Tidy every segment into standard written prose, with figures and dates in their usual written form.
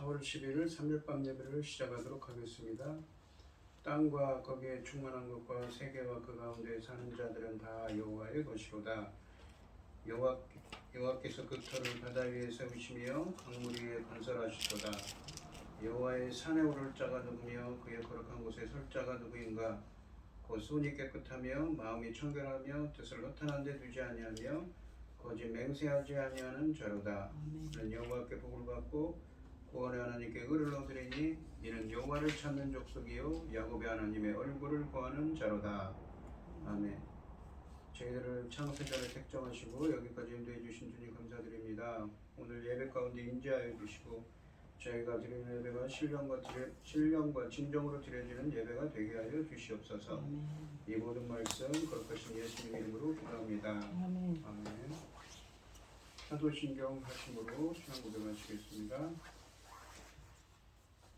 4월 11일 3일밤 예배를 시작하도록 하겠습니다. 땅과 거기에 충만한 것과 세계와 그 가운데 사는 자들은 다 여호와의 것이로다. 여호와께서 그 터를 바다 위에 세우시며 강물 위에 건설하시도다. 여호와의 산에 오를 자가 누구며 그의 거룩한 곳에 설 자가 누구인가? 곧 손이 깨끗하며 마음이 청결하며 뜻을 허탄한 데 두지 아니하며 거짓 맹세하지 아니하는 자로다. 그는 여호와께 복을 받고 구원의 하나님께 의를 얻으리니 이는 여호와를 찾는 족속이요 야곱의 하나님의 얼굴을 구하는 자로다. 아멘. 저희들을 창세전에 택정하시고 여기까지 인도해 주신 주님 감사드립니다. 오늘 예배 가운데 인지하여 주시고 저희가 드리는 예배가 신령과 진정으로 드려지는 예배가 되게 하여 주시옵소서. 이 모든 말씀 거룩하신 예수님 이름으로 기도합니다. 아멘. 사도신경 하심으로 신앙 고백하시겠습니다.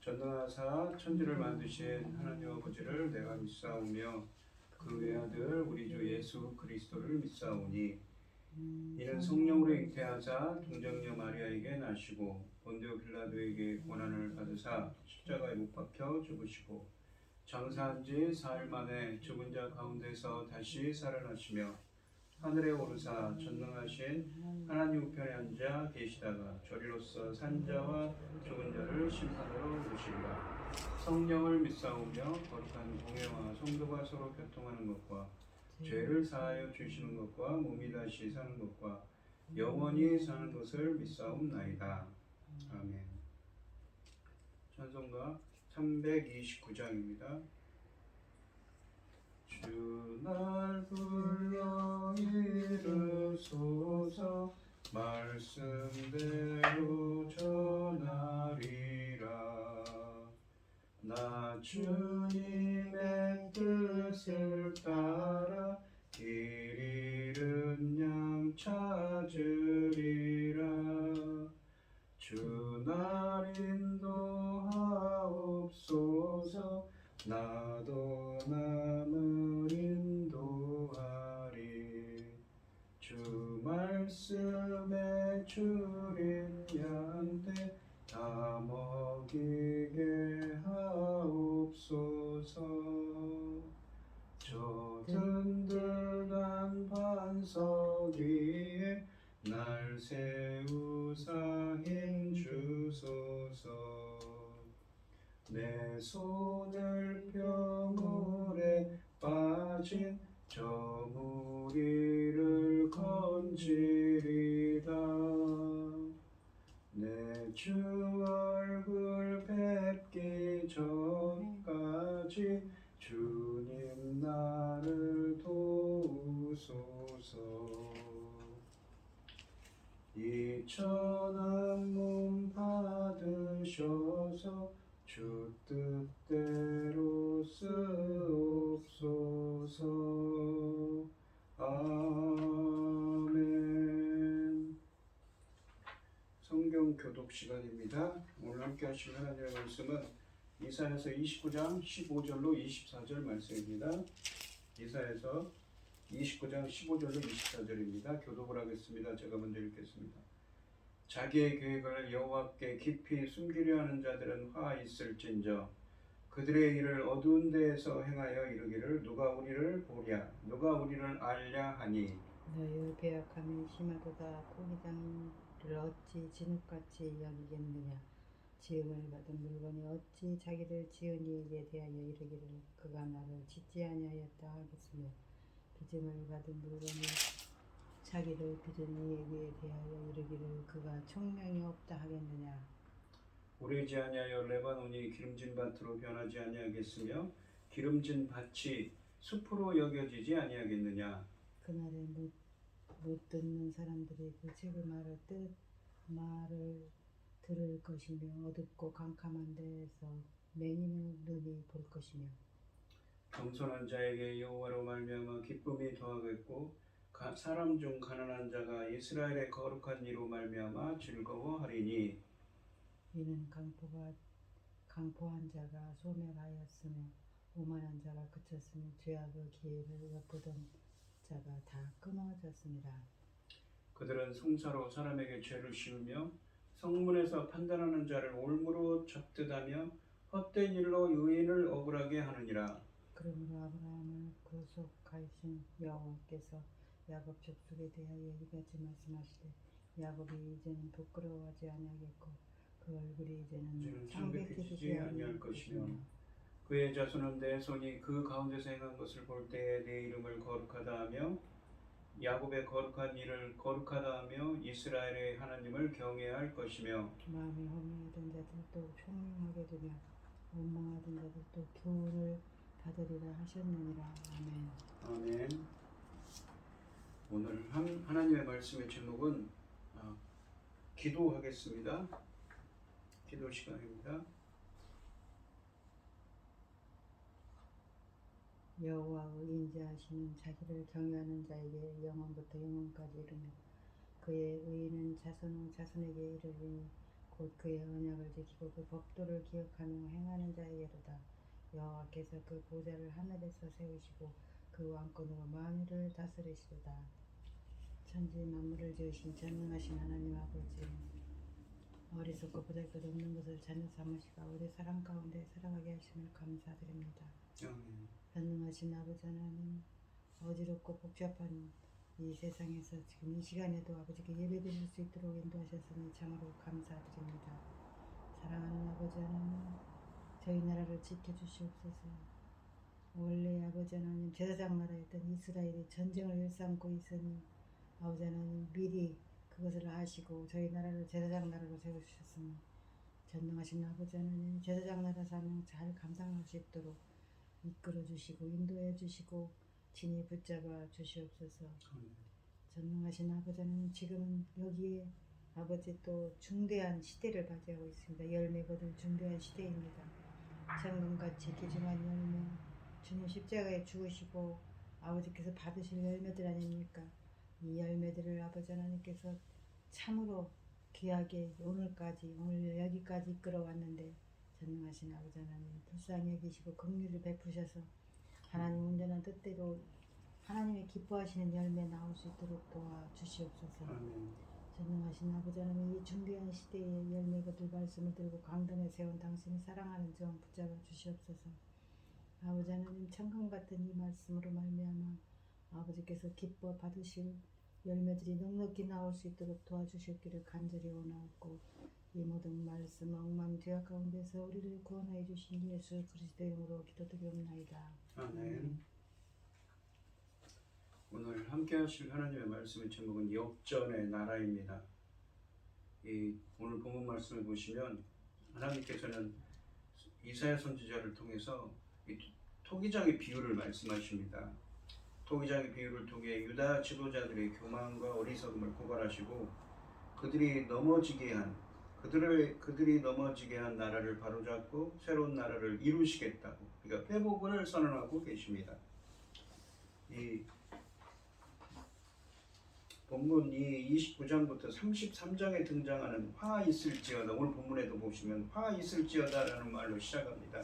전능하사 천지를 만드신 하나님 아버지를 내가 믿사오며 그 외아들 우리 주 예수 그리스도를 믿사오니 이는 성령으로 잉태하사 동정녀 마리아에게 나시고 본디오 빌라도에게 고난을 받으사 십자가에 못 박혀 죽으시고 장사한 지 사흘 만에 죽은 자 가운데서 다시 살아나시며 하늘에 오르사 전능하신 하나님 우편에 앉아 계시다가 저리로서 산 자와 죽은 자를 심판하러 오시리라. 성령을 믿사오며 거룩한 공회와 성도가 서로 교통하는 것과 죄를 사하여 주시는 것과 몸이 다시 사는 것과 영원히 사는 것을 믿사옵나이다. 아멘. 찬송가 329장입니다. 주 날 불러 이르소서 말씀대로 전하리라. 나 주님의 뜻을 따라 길 잃은 양 찾으리라. 주 날 인도하옵소서 나도 남을 인도하리. 주 말씀에 주린 양떼 다 먹이게 하옵소서. 저 든든한 반석 위에 날 세우사 힘 주소서. 내 손을 펴 물에 빠진 저 무리를 건지리라. 내 주 얼굴 뵙기 전까지 주님 나를 도우소서. 이 천한 몸 받으셔서 주 뜻대로 쓰옵소서. 아멘. 성경 교독 시간입니다. 오늘 함께 하실 하나님의 말씀은 이사야서 29장 15절로 24절 말씀입니다. 이사야서 29장 15절로 24절입니다. 교독을 하겠습니다. 제가 먼저 읽겠습니다. 자기의 계획을 여호와께 깊이 숨기려 하는 자들은 화 있을진저 그들의 일을 어두운 데에서 행하여 이르기를 누가 우리를 보랴 누가 우리를 알랴 하니 너희의 배역함이 심하도다. 포기장을 어찌 진흙같이 여기겠느냐. 지음을 받은 물건이 어찌 자기를 지은 이에게 대하여 이르기를 그가 나를 짓지 아니하였다 하겠으며 빚음을 받은 물건이 자기를 빚은 이에게 대하여 이르기를 그가 총명이 없다 하겠느냐. 오래지 아니하여 레바논이 기름진 밭으로 변하지 아니하겠으며 기름진 밭이 숲으로 여겨지지 아니하겠느냐. 그날에 못 듣는 사람들이 그 책의 말을 들을 것이며 어둡고 캄캄한 데에서 맹인의 눈이 볼 것이며 겸손한 자에게 여호와로 말미암아 기쁨이 더하겠고 사람 중 가난한 자가 이스라엘의 거룩한 이로 말미암아 즐거워하리니 이는 강포한 자가 소멸하였으며 오만한 자가 그쳤으며 죄악의 기회를 엿보던 자가 다 끊어졌습니다. 그들은 송사로 사람에게 죄를 씌우며 성문에서 판단하는 자를 올무로 잡듯하며 헛된 일로 의인을 억울하게 하느니라. 그러므로 아브라함을 구속하신 여호와께서 야곱 족속에 대하여 이같이 말씀하시되 야곱이 이제는 부끄러워하지 아니하겠고 그 얼굴이 이제는 창백해지지 아니할 것이며 그의 자손은 내 손이 그 가운데서 행한 것을 볼 때에 내 이름을 거룩하다 하며 야곱의 거룩한 일을 거룩하다 하며 이스라엘의 하나님을 경외할 것이며 마음이 혼미하던 자들도 총명하게 되며 원망하던 자들도 교훈을 받으리라 하셨느니라. 아멘. 아멘. 오늘 하나님의 말씀의 제목은 기도하겠습니다. 기도 시간입니다. 여호와의 인자하시는 자기를 경외하는 자에게 영원부터 영원까지 이르며 그의 의인은 자손 후 자손에게 이르리니 곧 그의 언약을 지키고 그 법도를 기억하며 행하는 자에게로다. 여호와께서 그 보좌를 하늘에서 세우시고 그 왕권으로 만유를 다스리시도다. 천지 만물을 지으신 전능하신 하나님 아버지, 어리석고 보잘것없는 것을 자녀 삼으시고 우리 사랑 가운데 살아가게 하심을 감사드립니다. 아멘. 전능하신 아버지 하나님, 어지럽고 복잡한 이 세상에서 지금 이 시간에도 아버지께 예배드릴 수 있도록 인도하셨으니 참으로 감사드립니다. 사랑하는 아버지 하나님, 저희 나라를 지켜주시옵소서. 원래 아버지 하나님 제사장 나라였던 이스라엘이 전쟁을 일삼고 있으니 아버지 하나님 미리 그것을 아시고 저희 나라를 제사장 나라로 세우셨으니 전능하신 아버지 하나님 제사장 나라 사명 잘 감당할 수 있도록 이끌어 주시고 인도해 주시고 진히 붙잡아 주시옵소서. 전능하신 아버지 하나님 지금은 여기에 아버지 또 중대한 시대를 맞이하고 있습니다. 열매 거둘 중대한 시대입니다. 천금같이 기중한 열매, 주님 십자가에 죽으시고 아버지께서 받으실 열매들 아닙니까? 이 열매들을 아버지 하나님께서 참으로 귀하게 오늘 여기까지 이끌어왔는데 전능하신 아버지 하나님 불쌍히 여기시고 긍휼을 베푸셔서 하나님 온전한 뜻대로 하나님의 기뻐하시는 열매 나올 수 있도록 도와주시옵소서. 아멘. 전능하신 아버지 하나님 이 중대한 시대에 열매 거둘 말씀을 들고 강단에 세운 당신이 사랑하는 종 붙잡아 주시옵소서. 아버지 하나님 천금 같은 이 말씀으로 말미암아 아버지께서 기뻐 받으실 열매들이 넉넉히 나올 수 있도록 도와주셨기를 간절히 원하옵고 이 모든 말씀 억만 죄악 가운데서 우리를 구원하여 주신 예수 그리스도 이름으로 기도드리옵나이다. 아멘. 오늘 함께 하실 하나님의 말씀의 제목은 역전의 나라입니다. 오늘 본문 말씀을 보시면 하나님께서는 이사야 선지자를 통해서 토기장의 비유를 말씀하십니다. 토기장의 비유를 통해 유다 지도자들의 교만과 어리석음을 고발하시고 그들이 넘어지게 한 나라를 바로잡고 새로운 나라를 이루시겠다고, 그러니까 회복을 선언하고 계십니다. 이 본문 이 29장부터 33장에 등장하는 화 있을지어다, 오늘 본문에도 보시면 화 있을지어다라는 말로 시작합니다.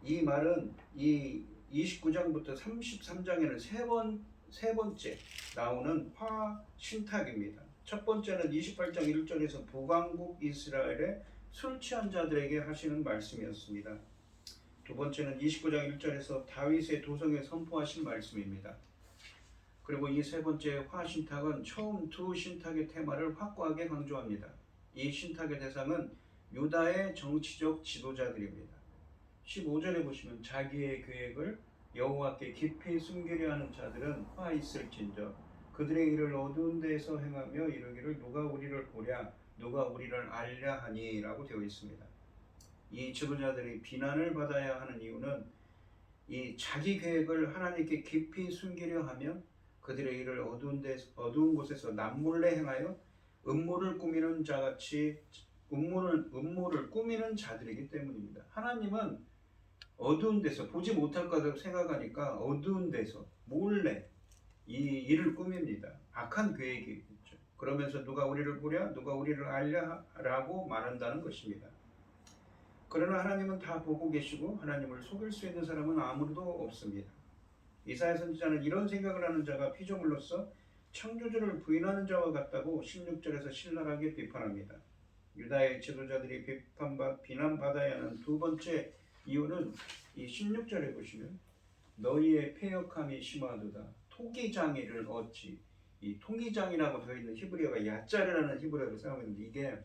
이 말은 이 29장부터 33장에는 세 번째 나오는 화 신탁입니다. 첫 번째는 28장 1절에서 북왕국 이스라엘의 술 취한 자들에게 하시는 말씀이었습니다. 두 번째는 29장 1절에서 다윗의 도성에 선포하신 말씀입니다. 그리고 이 세 번째 화 신탁은 처음 두 신탁의 테마를 확고하게 강조합니다. 이 신탁의 대상은 유다의 정치적 지도자들입니다. 15절에 보시면 자기의 계획을 여호와께 깊이 숨기려 하는 자들은 화 있을진저 그들의 일을 어두운 데에서 행하며 이르기를 누가 우리를 보랴 누가 우리를 알랴 하니 라고 되어 있습니다. 이 지도자들이 비난을 받아야 하는 이유는 이 자기 계획을 하나님께 깊이 숨기려 하며 그들의 일을 어두운 곳에서 남몰래 행하여 음모를 꾸미는 자들이기 때문입니다. 하나님은 어두운 데서 보지 못할 것을 생각하니까 어두운 데서 몰래 이 일을 꾸밉니다. 악한 계획이겠죠. 그러면서 누가 우리를 보랴 누가 우리를 알랴 라고 말한다는 것입니다. 그러나 하나님은 다 보고 계시고 하나님을 속일 수 있는 사람은 아무도 없습니다. 이사야 선지자는 이런 생각을 하는 자가 피조물로서 창조주를 부인하는 자와 같다고 16절에서 신랄하게 비판합니다. 유다의 지도자들이 비난받아야 하는 두 번째 이유는 이 16절에 보시면 너희의 패역함이 심하도다. 토기장애를 얻지. 이 토기장이라고 되어 있는 히브리어가 야짜르라는 히브리어를 사용했는데 이게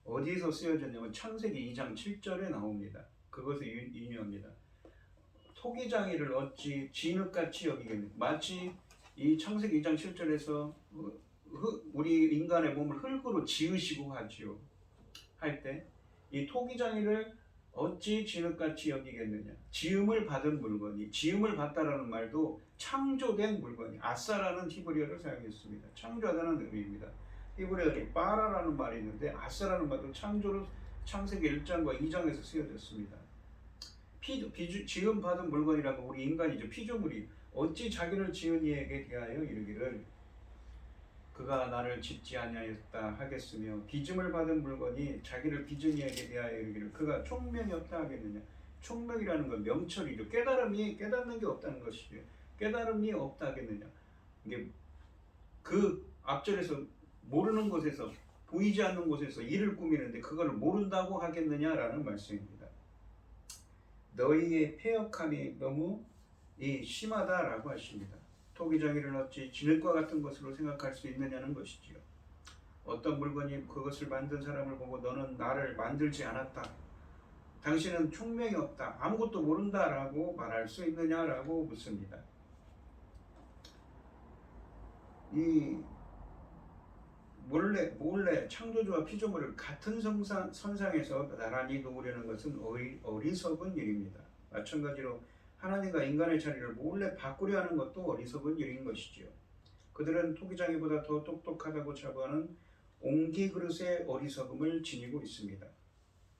어디서 쓰여졌냐면 창세기 2장 7절에 나옵니다. 그것을 인용합니다. 토기장애를 얻지 진흙같이 여기겠네. 마치 이 창세기 2장 7절에서 우리 인간의 몸을 흙으로 지으시고 하지요. 할 때 이 토기장애를 어찌 진흙같이 여기겠느냐. 지음을 받은 물건이, 지음을 받다라는 말도 창조된 물건이 아싸라는 히브리어를 사용했습니다. 창조하다는 의미입니다. 히브리어에 빠라라는 말이 있는데 아싸라는 말도 창조로 창세기 1장과 2장에서 쓰여졌습니다. 지음 받은 물건이라고 우리 인간이죠. 피조물이 어찌 자기를 지은 이에게 대하여 이르기를 그가 나를 짓지 아니하였다 하겠으며 빚음을 받은 물건이 자기를 빚은 이에게 대하여 이르기를 그가 총명이 없다 하겠느냐. 총명이라는 건 명철이죠. 깨닫는 게 없다는 것이죠. 깨달음이 없다 하겠느냐. 이게 그 앞절에서 모르는 곳에서 보이지 않는 곳에서 일을 꾸미는데 그걸 모른다고 하겠느냐라는 말씀입니다. 너희의 패역함이 너무 심하다라고 하십니다. 토기장애를 얻지 진흙과 같은 것으로 생각할 수 있느냐는 것이지요. 어떤 물건이 그것을 만든 사람을 보고 너는 나를 만들지 않았다. 당신은 총명이 없다. 아무것도 모른다라고 말할 수 있느냐라고 묻습니다. 이 몰래 창조주와 피조물을 같은 선상에서 나란히 놓으려는 것은 어리석은 일입니다. 마찬가지로 하나님과 인간의 자리를 몰래 바꾸려 하는 것도 어리석은 일인 것이지요. 그들은 토기장애보다 더 똑똑하다고 자부하는 옹기그릇의 어리석음을 지니고 있습니다.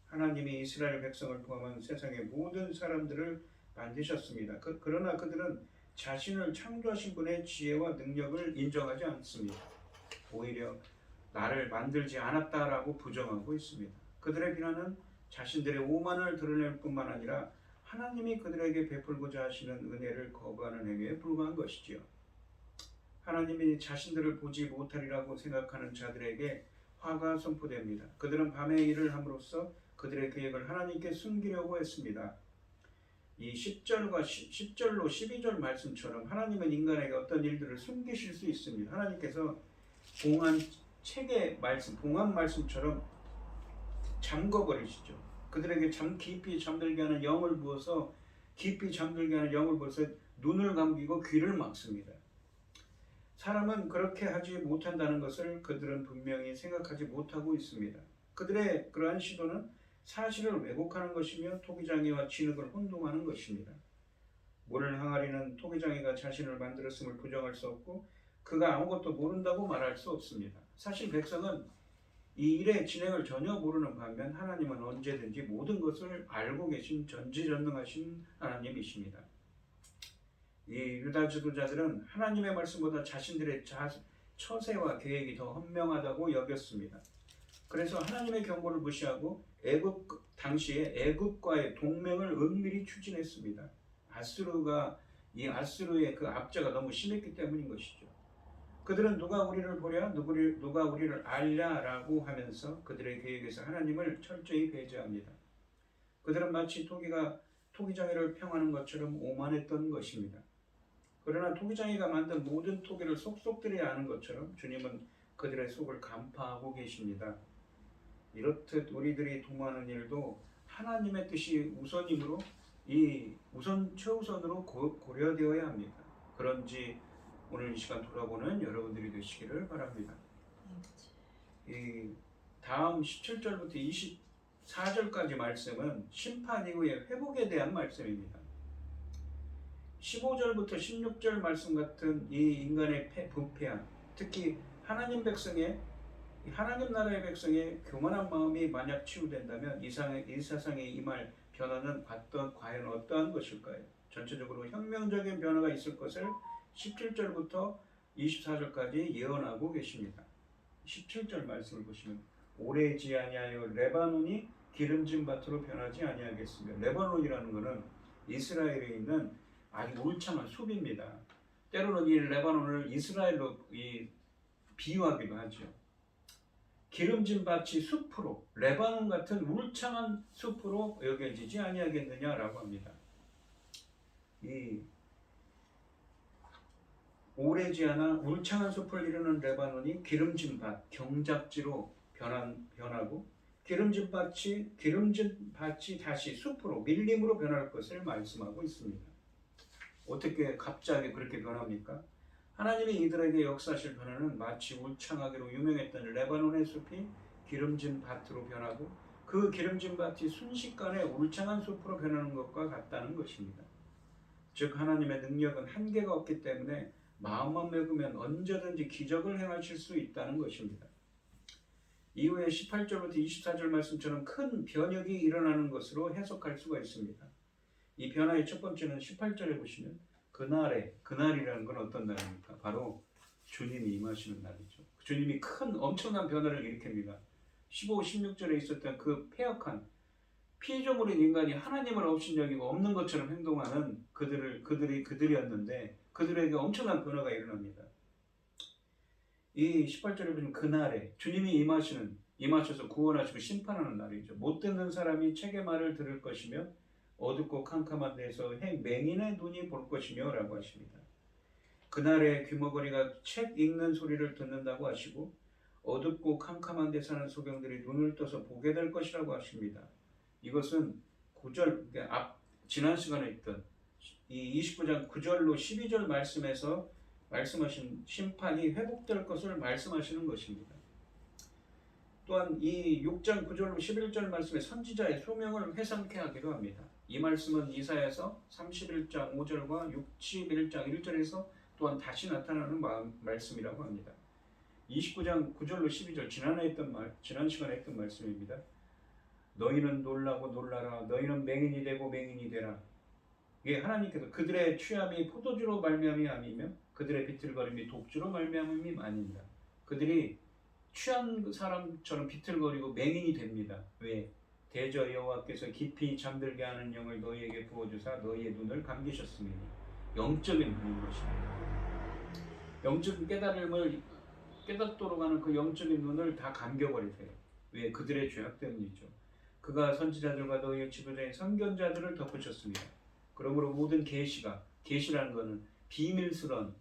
하나님이 이스라엘 백성을 포함한 세상의 모든 사람들을 만드셨습니다. 그러나 그들은 자신을 창조하신 분의 지혜와 능력을 인정하지 않습니다. 오히려 나를 만들지 않았다라고 부정하고 있습니다. 그들의 비난은 자신들의 오만을 드러낼 뿐만 아니라 하나님이 그들에게 베풀고자 하시는 은혜를 거부하는 행위에 불과한 것이지요. 하나님이 자신들을 보지 못하리라고 생각하는 자들에게 화가 선포됩니다. 그들은 밤에 일을 함으로써 그들의 계획을 하나님께 숨기려고 했습니다. 이 10절로 12절 말씀처럼 하나님은 인간에게 어떤 일들을 숨기실 수 있습니다. 하나님께서 봉한 말씀처럼 잠궈버리시죠. 그들에게 깊이 잠들게 하는 영을 부어서 눈을 감기고 귀를 막습니다. 사람은 그렇게 하지 못한다는 것을 그들은 분명히 생각하지 못하고 있습니다. 그들의 그러한 시도는 사실을 왜곡하는 것이며 토기장애와 진흙을 혼동하는 것입니다. 물을 항아리는 토기장애가 자신을 만들었음을 부정할 수 없고 그가 아무것도 모른다고 말할 수 없습니다. 사실 백성은 이 일의 진행을 전혀 모르는 반면 하나님은 언제든지 모든 것을 알고 계신 전지전능하신 하나님이십니다. 이 유다 지도자들은 하나님의 말씀보다 자신들의 처세와 계획이 더 헌명하다고 여겼습니다. 그래서 하나님의 경고를 무시하고 당시에 애굽과의 동맹을 은밀히 추진했습니다. 아수르의 그 압제가 너무 심했기 때문인 것이죠. 그들은 누가 우리를 보랴, 누가 우리를 알랴라고 하면서 그들의 계획에서 하나님을 철저히 배제합니다. 그들은 마치 토기장애를 평하는 것처럼 오만했던 것입니다. 그러나 토기장애가 만든 모든 토기를 속속들이 아는 것처럼 주님은 그들의 속을 간파하고 계십니다. 이렇듯 우리들이 도모하는 일도 하나님의 뜻이 우선이므로 최우선으로 고려되어야 합니다. 그런지 오늘 이 시간 돌아보는 여러분들이 되시기를 바랍니다. 이 다음 17절부터 24절까지 말씀은 심판 이후의 회복에 대한 말씀입니다. 15절부터 16절 말씀 같은 이 인간의 부패함, 특히 하나님 나라의 백성의 교만한 마음이 만약 치유된다면 이 세상에 임할 변화는 과연 어떠한 것일까요? 전체적으로 혁명적인 변화가 있을 것을 17절부터 24절까지 예언하고 계십니다. 17절 말씀을 보시면 오래지 아니하여 레바논이 기름진 밭으로 변하지 아니하겠으며, 레바논이라는 것은 이스라엘에 있는 아주 울창한 숲입니다. 때로는 이 레바논을 이스라엘로 비유하기도 하죠. 기름진 밭이 숲으로 레바논 같은 울창한 숲으로 여겨지지 아니하겠느냐라고 합니다. 이 오래지 않아 울창한 숲을 이루는 레바논이 기름진 밭, 경작지로 변하고 기름진 밭이 다시 숲으로 밀림으로 변할 것을 말씀하고 있습니다. 어떻게 갑자기 그렇게 변합니까? 하나님이 이들에게 역사하실 변화는 마치 울창하기로 유명했던 레바논의 숲이 기름진 밭으로 변하고 그 기름진 밭이 순식간에 울창한 숲으로 변하는 것과 같다는 것입니다. 즉 하나님의 능력은 한계가 없기 때문에 마음만 먹으면 언제든지 기적을 행하실 수 있다는 것입니다. 이후에 18절부터 24절 말씀처럼 큰 변혁이 일어나는 것으로 해석할 수가 있습니다. 이 변화의 첫 번째는 18절에 보시면 그날이라는 건 어떤 날입니까? 바로 주님이 임하시는 날이죠. 주님이 큰 엄청난 변화를 일으킵니다. 15, 16절에 있었던 그 패역한 피조물인 인간이 하나님을 업신여기고 없는 것처럼 행동하는 그들이었는데 그들에게 엄청난 변화가 일어납니다. 이 18절에 보면 그날에 주님이 임하셔서 구원하시고 심판하는 날이죠. 못 듣는 사람이 책의 말을 들을 것이며 어둡고 캄캄한 데서 맹인의 눈이 볼 것이며 라고 하십니다. 그날에 귀머거리가 책 읽는 소리를 듣는다고 하시고 어둡고 캄캄한 데 사는 소경들이 눈을 떠서 보게 될 것이라고 하십니다. 이것은 지난 시간에 있던 이 29장 9절로 12절 말씀에서 말씀하신 심판이 회복될 것을 말씀하시는 것입니다. 또한 이 6장 9절로 11절 말씀에 선지자의 소명을 회상케 하기도 합니다. 이 말씀은 이사야서 31장 5절과 61장 1절에서 또한 다시 나타나는 말씀이라고 합니다. 29장 9절로 12절 지난 시간에 했던 말씀입니다. 너희는 놀라고 놀라라. 너희는 맹인이 되고 맹인이 되라. 이게 하나님께서 그들의 취함이 포도주로 말미암이 아니며 그들의 비틀거림이 독주로 말미암음이 아닙니다. 그들이 취한 사람처럼 비틀거리고 맹인이 됩니다. 왜? 대저 여호와께서 깊이 잠들게 하는 영을 너희에게 부어주사 너희의 눈을 감기셨으니 영적인 눈인 것입니다. 영적인 깨닫도록 하는 그 영적인 눈을 다 감겨버리세요. 왜? 그들의 죄악 때문이죠. 그가 선지자들과 너희의 지도자인 선견자들을 덮으셨습니다. 그러므로 모든 계시라는 것은 비밀스러운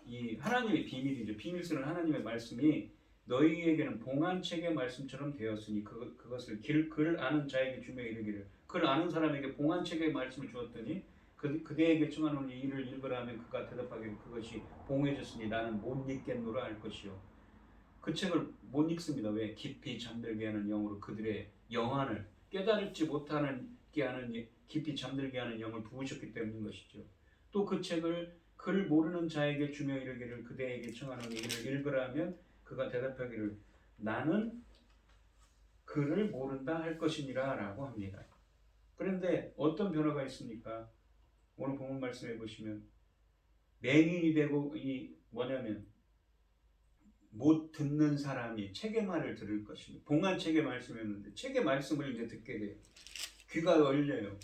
이 하나님의 비밀이죠. 비밀스러운 하나님의 말씀이 너희에게는 봉안책의 말씀처럼 되었으니 그것을 글 아는 자에게 주며 이르기를 글 아는 사람에게 봉안책의 말씀을 주었더니 그대에게 청하노니 이를 읽으라 하면 그가 대답하기를 그것이 봉해졌으니 나는 못 읽겠노라 할 것이요. 그 책을 못 읽습니다. 왜? 깊이 잠들게 하는 영으로 그들의 영안을 깨달지 못하게 하는 깊이 잠들게 하는 영을 부으셨기 때문인 것이죠. 또 그 책을 글 모르는 자에게 주며 이르기를 그대에게 청하노니 이를 읽으라 하면 그가 대답하기를 나는 글을 모른다 할 것이니라 라고 합니다. 그런데 어떤 변화가 있습니까? 오늘 본문 말씀해 보시면 맹인이 되고 뭐냐면 못 듣는 사람이 책의 말을 들을 것입니다. 봉안책의 말씀이었는데 책의 말씀을 이제 듣게 돼요. 귀가 열려요.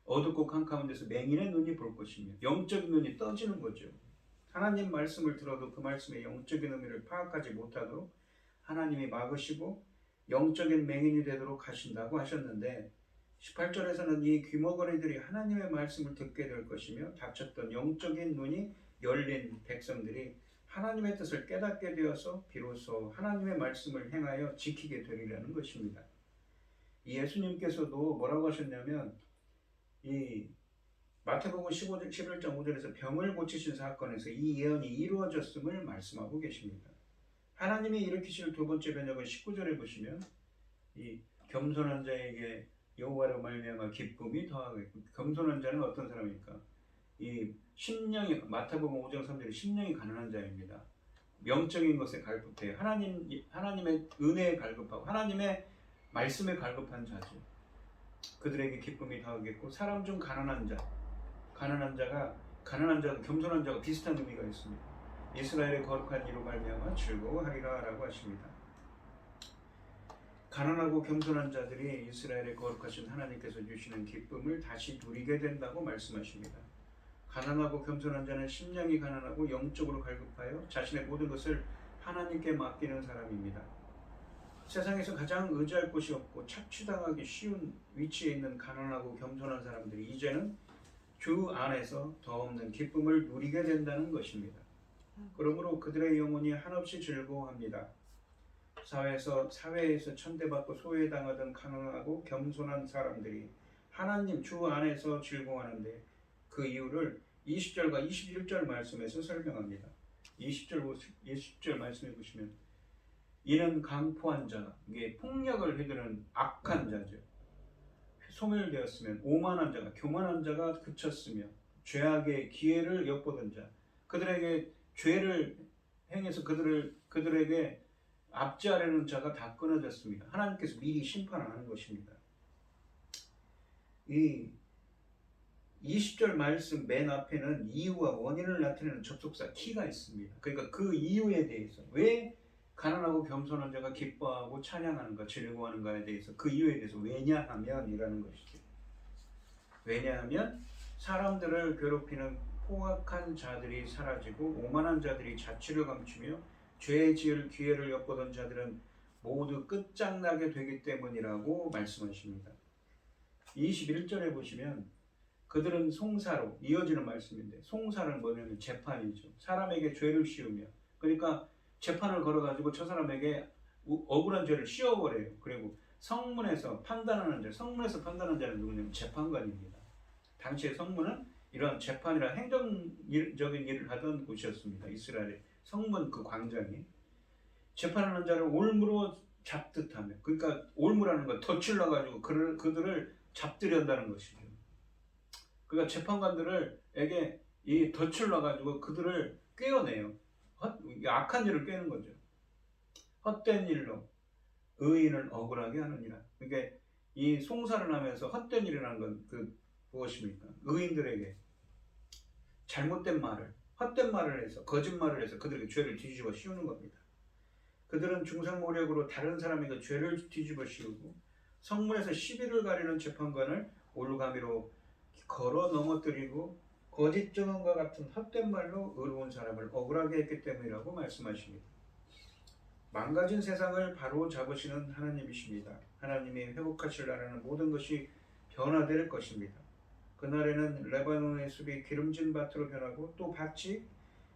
어둡고 캄캄한 데서 맹인의 눈이 볼 것이며 영적인 눈이 떠지는 거죠. 하나님 말씀을 들어도 그 말씀의 영적인 의미를 파악하지 못하도록 하나님이 막으시고 영적인 맹인이 되도록 하신다고 하셨는데 18절에서는 이 귀머거리들이 하나님의 말씀을 듣게 될 것이며 닫혔던 영적인 눈이 열린 백성들이 하나님의 뜻을 깨닫게 되어서 비로소 하나님의 말씀을 행하여 지키게 되리라는 것입니다. 이 예수님께서도 뭐라고 하셨냐면 이 마태복음 11장 5절에서 병을 고치신 사건에서 이 예언이 이루어졌음을 말씀하고 계십니다. 하나님이 일으키실 두 번째 변혁은 19절에 보시면 이 겸손한 자에게 여호와로 말미암아 기쁨이 더하겠고 겸손한 자는 어떤 사람입니까? 이 심령이 마태복음 5장 3절에 심령이 가난한 자입니다. 영적인 것에 갈급해요. 하나님의 은혜에 갈급하고 하나님의 말씀에 갈급한 자죠. 그들에게 기쁨이 더하겠고 사람 중 가난한 자도 겸손한 자가 비슷한 의미가 있습니다. 이스라엘의 거룩한 이로 말미암아 즐거워하리라 라고 하십니다. 가난하고 겸손한 자들이 이스라엘의 거룩하신 하나님께서 주시는 기쁨을 다시 누리게 된다고 말씀하십니다. 가난하고 겸손한 자는 심령이 가난하고 영적으로 갈급하여 자신의 모든 것을 하나님께 맡기는 사람입니다. 세상에서 가장 의지할 곳이 없고 착취당하기 쉬운 위치에 있는 가난하고 겸손한 사람들이 이제는 주 안에서 더 없는 기쁨을 누리게 된다는 것입니다. 그러므로 그들의 영혼이 한없이 즐거워합니다. 사회에서 천대받고 소외당하던 가난하고 겸손한 사람들이 하나님 주 안에서 즐거워하는데 그 이유를 20절과 21절 말씀에서 설명합니다. 20절 말씀해 보시면 이는 강포한 자, 이게 폭력을 휘두르는 악한 자죠. 소멸되었으면 오만한 자가, 교만한 자가 그쳤으며 죄악의 기회를 엿보던 자, 그들에게 죄를 행해서 그들에게 압제하려는 자가 다 끊어졌습니다. 하나님께서 미리 심판하는 것입니다. 이 20절 말씀 맨 앞에는 이유와 원인을 나타내는 접속사 키가 있습니다. 그러니까 그 이유에 대해서 왜 가난하고 겸손한 자가 기뻐하고 찬양하는가 즐거워하는가에 대해서 그 이유에 대해서 왜냐하면이라는 것이죠. 왜냐하면 사람들을 괴롭히는 포악한 자들이 사라지고 오만한 자들이 자취를 감추며 죄 지을 기회를 엿보던 자들은 모두 끝장나게 되기 때문이라고 말씀하십니다. 21절에 보시면 그들은 송사로 이어지는 말씀인데 송사는 뭐냐면 재판이죠. 사람에게 죄를 씌우며 그러니까 재판을 걸어가지고 저 사람에게 억울한 죄를 씌워버려요. 그리고 성문에서 판단하는 자는 누구냐면 재판관입니다. 당시의 성문은 이런 재판이나 행정적인 일을 하던 곳이었습니다. 이스라엘의 성문 그 광장이 재판하는 자를 올무로 잡듯 하며 그러니까 올무라는 건 덫을 놔가지고 그들을 잡으려 한다는 것이죠. 그러니까 재판관들에게 이 덫을 놔가지고 그들을 꿰어내요. 악한 일을 꿰는 거죠. 헛된 일로 의인을 억울하게 하느니라. 그러니까 이 송사를 하면서 헛된 일이라는 건 무엇입니까? 의인들에게 잘못된 말을, 헛된 말을 해서 거짓말을 해서 그들에게 죄를 뒤집어 씌우는 겁니다. 그들은 중상모략으로 다른 사람에게 죄를 뒤집어 씌우고 성문에서 시비를 가리는 재판관을 올가미로 걸어 넘어뜨리고 거짓 증언과 같은 헛된 말로 의로운 사람을 억울하게 했기 때문이라고 말씀하십니다. 망가진 세상을 바로 잡으시는 하나님이십니다. 하나님이 회복하실 나라는 모든 것이 변화될 것입니다. 그날에는 레바논의 숲이 기름진 밭으로 변하고 또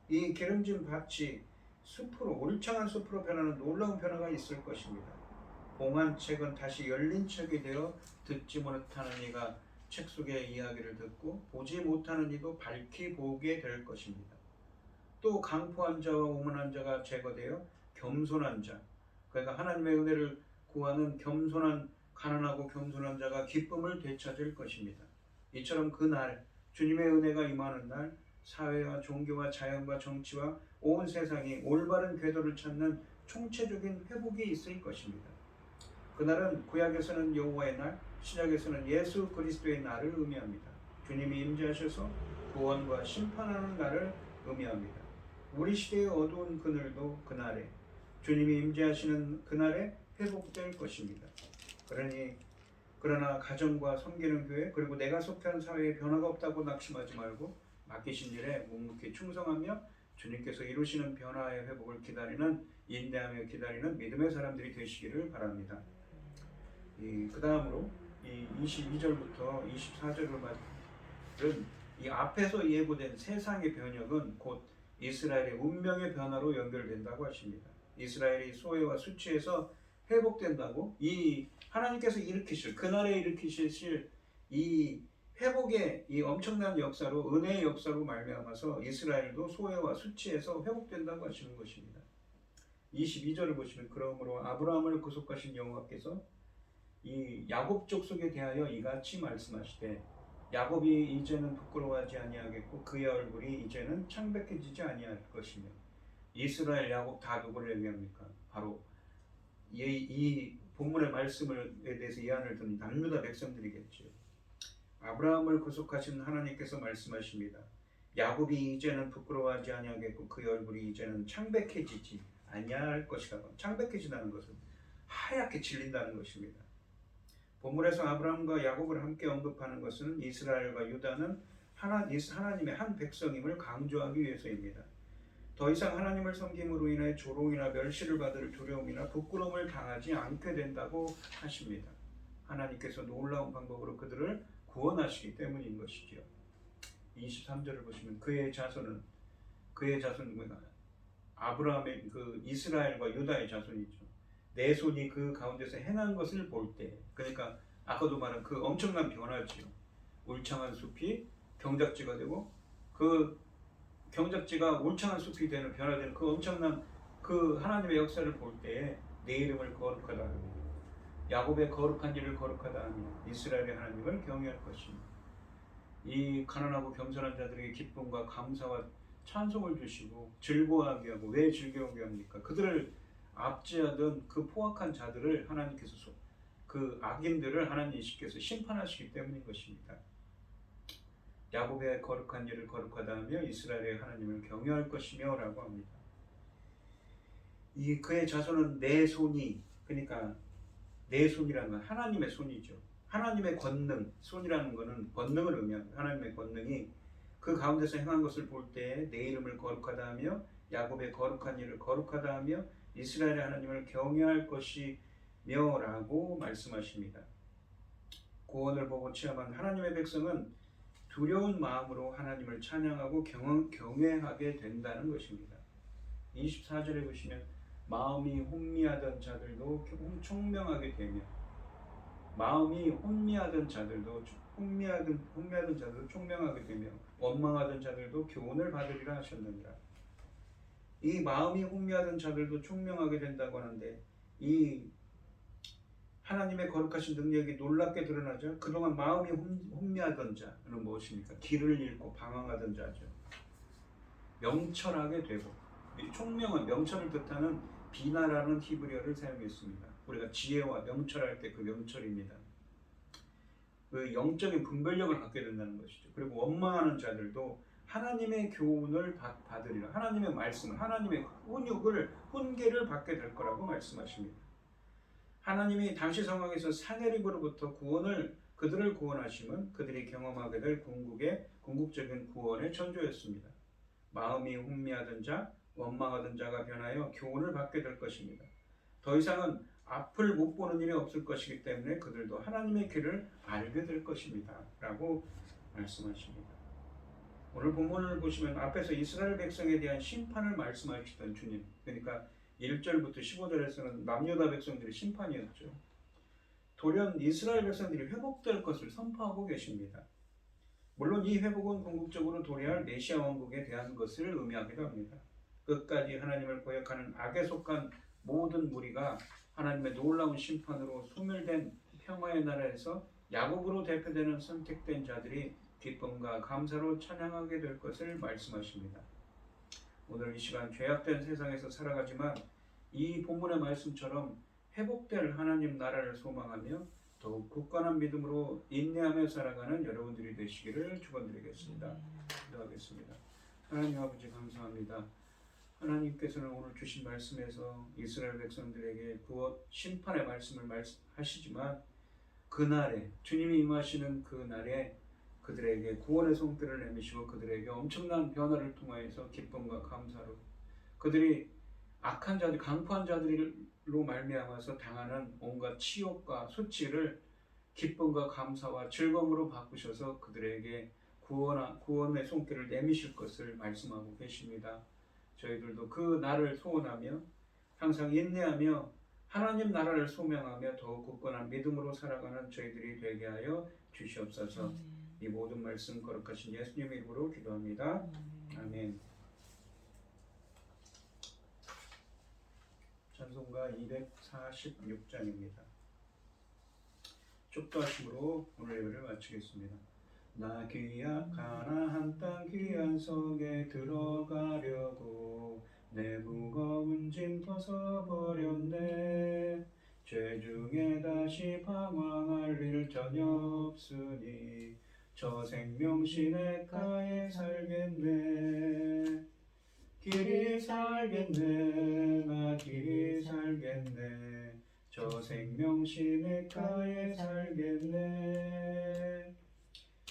이 기름진 밭이 숲으로 울창한 숲으로 변하는 놀라운 변화가 있을 것입니다. 봉한 책은 다시 열린 책이 되어 듣지 못하는 이가 책 속의 이야기를 듣고 보지 못하는 이도 밝히 보게 될 것입니다. 또 강포한 자와 오만한 자가 제거되어 겸손한 자, 그러니까 하나님의 은혜를 구하는 겸손한 가난하고 겸손한 자가 기쁨을 되찾을 것입니다. 이처럼 그날 주님의 은혜가 임하는 날 사회와 종교와 자연과 정치와 온 세상이 올바른 궤도를 찾는 총체적인 회복이 있을 것입니다. 그날은 구약에서는 여호와의 날, 신약에서는 예수 그리스도의 날을 의미합니다. 주님이 임재하셔서 구원과 심판하는 날을 의미합니다. 우리 시대의 어두운 그늘도 그날에 주님이 임재하시는 그날에 회복될 것입니다. 그러나 가정과 섬기는 교회 그리고 내가 속한 사회에 변화가 없다고 낙심하지 말고 맡기신 일에 묵묵히 충성하며 주님께서 이루시는 변화의 회복을 인내하며 기다리는 믿음의 사람들이 되시기를 바랍니다. 그 다음으로 이 22절부터 24절을 말은 이 앞에서 예고된 세상의 변혁은 곧 이스라엘의 운명의 변화로 연결된다고 하십니다. 이스라엘이 소외와 수치에서 회복된다고 이 하나님께서 그날에 일으키실 이 회복의 이 엄청난 역사로 은혜의 역사로 말미암아서 이스라엘도 소외와 수치에서 회복된다고 하시는 것입니다. 22절을 보시면 그러므로 아브라함을 구속하신 여호와께서 이 야곱 족속에 대하여 이같이 말씀하시되 야곱이 이제는 부끄러워하지 아니하겠고 그의 얼굴이 이제는 창백해지지 아니할 것이며 이스라엘 야곱 다 누구를 의미합니까? 바로 이 본문의 말씀에 대해서 이안을 든 남유다 백성들이겠죠. 아브라함을 구속하신 하나님께서 말씀하십니다. 야곱이 이제는 부끄러워하지 아니하겠고 그의 얼굴이 이제는 창백해지지 아니할 것이다. 창백해진다는 것은 하얗게 질린다는 것입니다. 본문에서 아브라함과 야곱을 함께 언급하는 것은 이스라엘과 유다는 하나님의 한 백성임을 강조하기 위해서입니다. 더 이상 하나님을 섬김으로 인해 조롱이나 멸시를 받을 두려움이나 부끄러움을 당하지 않게 된다고 하십니다. 하나님께서 놀라운 방법으로 그들을 구원하시기 때문인 것이지요. 23절을 보시면 그의 자손은 아브라함의 그 이스라엘과 유다의 자손이죠. 내 손이 그 가운데서 행한 것을 볼 때, 그러니까 아까도 말한 그 엄청난 변화지요. 울창한 숲이 경작지가 되고 그 경작지가 울창한 숲이 되는 변화되는 그 엄청난 그 하나님의 역사를 볼 때에 내 이름을 거룩하다 하며 야곱의 거룩한 일을 거룩하다 하며 이스라엘의 하나님을 경외할 것입니다. 이 가난하고 겸손한 자들에게 기쁨과 감사와 찬송을 주시고 즐거워하게 하고, 왜 즐거워하게 합니까? 그들을 압제하던 그 포악한 자들을 하나님께서 그 악인들을 하나님께서 심판하시기 때문인 것입니다. 야곱의 거룩한 일을 거룩하다 하며 이스라엘의 하나님을 경외할 것이며 라고 합니다. 이 그의 자손은 내 손이, 그러니까 내 손이라는 건 하나님의 손이죠. 하나님의 권능, 손이라는 것은 권능을 의미합니다. 하나님의 권능이 그 가운데서 행한 것을 볼 때 내 이름을 거룩하다 하며 야곱의 거룩한 일을 거룩하다 하며 이스라엘의 하나님을 경외할 것이며 라고 말씀하십니다. 구원을 보고 체험한 하나님의 백성은 두려운 마음으로 하나님을 찬양하고 경외하게 된다는 것입니다. 24절에 보시면 마음이 혼미하던 자들도 총명하게 되며, 마음이 혼미하던 자들도 총명하게 되며 원망하던 자들도 교훈을 받으리라 하셨느니라. 이 마음이 혼미하던 자들도 총명하게 된다고 하는데, 이 하나님의 거룩하신 능력이 놀랍게 드러나죠. 그동안 마음이 혼미하던 자는 무엇입니까? 길을 잃고 방황하던 자죠. 명철하게 되고, 총명은 명철을 뜻하는 비나라는 히브리어를 사용했습니다. 우리가 지혜와 명철할 때 그 명철입니다. 그 영적인 분별력을 갖게 된다는 것이죠. 그리고 원망하는 자들도 하나님의 교훈을 받으리라. 하나님의 말씀을, 하나님의 훈계를 받게 될 거라고 말씀하십니다. 하나님이 당시 상황에서 사내립으로부터 그들을 구원하심은 그들이 경험하게 될 궁극적인 구원의 천조였습니다. 마음이 혼미하던 자, 원망하던 자가 변하여 교훈을 받게 될 것입니다. 더 이상은 앞을 못 보는 일이 없을 것이기 때문에 그들도 하나님의 길을 알게 될 것입니다 라고 말씀하십니다. 오늘 본문을 보시면 앞에서 이스라엘 백성에 대한 심판을 말씀하시던 주님, 그러니까 1절부터 15절에서는 남유다 백성들의 심판이었죠. 돌연 이스라엘 백성들이 회복될 것을 선포하고 계십니다. 물론 이 회복은 궁극적으로 도래할 메시아 왕국에 대한 것을 의미하기도 합니다. 끝까지 하나님을 거역하는 악에 속한 모든 무리가 하나님의 놀라운 심판으로 소멸된 평화의 나라에서 야곱으로 대표되는 선택된 자들이 기쁨과 감사로 찬양하게 될 것을 말씀하십니다. 오늘 이 시간 죄악된 세상에서 살아가지만 이 본문의 말씀처럼 회복될 하나님 나라를 소망하며 더욱 굳건한 믿음으로 인내하며 살아가는 여러분들이 되시기를 축원드리겠습니다. 기도하겠습니다. 하나님 아버지 감사합니다. 하나님께서는 오늘 주신 말씀에서 이스라엘 백성들에게 구원 심판의 말씀을 하시지만 그날에 주님이 임하시는 그날에 그들에게 구원의 손길을 내미시고 그들에게 엄청난 변화를 통하여서 기쁨과 감사로 그들이 악한 자들, 강포한 자들로 말미암아서 당하는 온갖 치욕과 수치를 기쁨과 감사와 즐거움으로 바꾸셔서 그들에게 구원의 손길을 내미실 것을 말씀하고 계십니다. 저희들도 그 날을 소원하며 항상 인내하며 하나님 나라를 소명하며 더욱 굳건한 믿음으로 살아가는 저희들이 되게 하여 주시옵소서. 이 모든 말씀 거룩하신 예수님의 이름으로 기도합니다. 아멘. 찬송가 246장입니다. 축도하심으로 오늘 예배를 마치겠습니다. 나 가나안 땅 귀한 성에 들어가려고 내 무거운 짐 벗어버렸네. 죄 중에 다시 방황할 일 전혀 없으니 저 생명 시냇가에 살겠네. 길이 살겠네. 나 길이 살겠네. 저 생명 시냇가에 살겠네.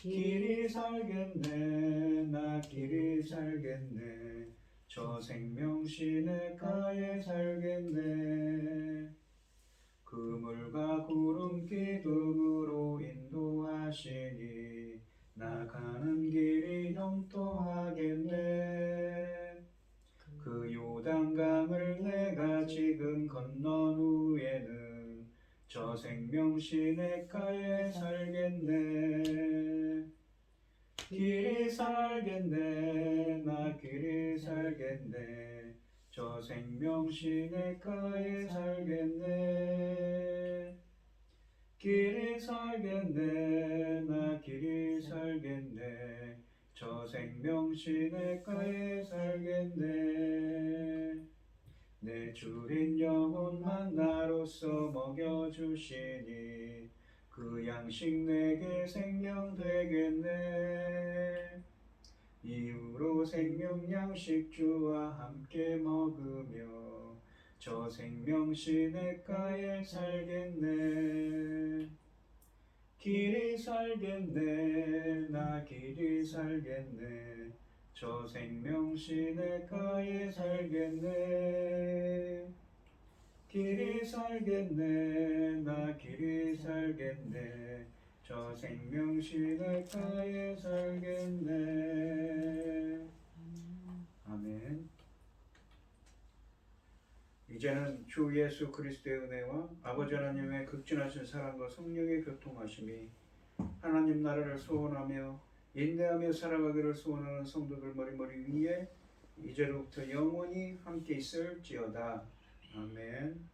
길이 살겠네 나 길이 살겠네 저 생명 시냇가에 살겠네 그물과 구름 기둥으로 인도하시니 나가는 길이 형통하겠네 그 요단강을 내가 지금 건넌 후에는 저 생명 시냇가에 살겠네 길이 살겠네 나 길이 살겠네 저 생명 시냇가에 살겠네 길이 살겠네 나 길이 살겠네 저 생명 시냇가에 살겠네 내 주린 영혼만 나로서 먹여주시니 그 양식 내게 생명 되겠네 이후로 생명 양식 주와 함께 먹으며 저 생명 시냇가에 살겠네 길이 살겠네 나 길이 살겠네 저 생명 시냇가에 살겠네 길이 살겠네 나 길이 살겠네 저 생명 시냇가에 살겠네 아멘. 이제는 주 예수 그리스도의 은혜와 아버지 하나님의 극진하신 사랑과 성령의 교통하심이 하나님 나라를 소원하며 인내하며 살아가기를 소원하는 성도들 머리머리 위에 이제로부터 영원히 함께 있을지어다. 아멘.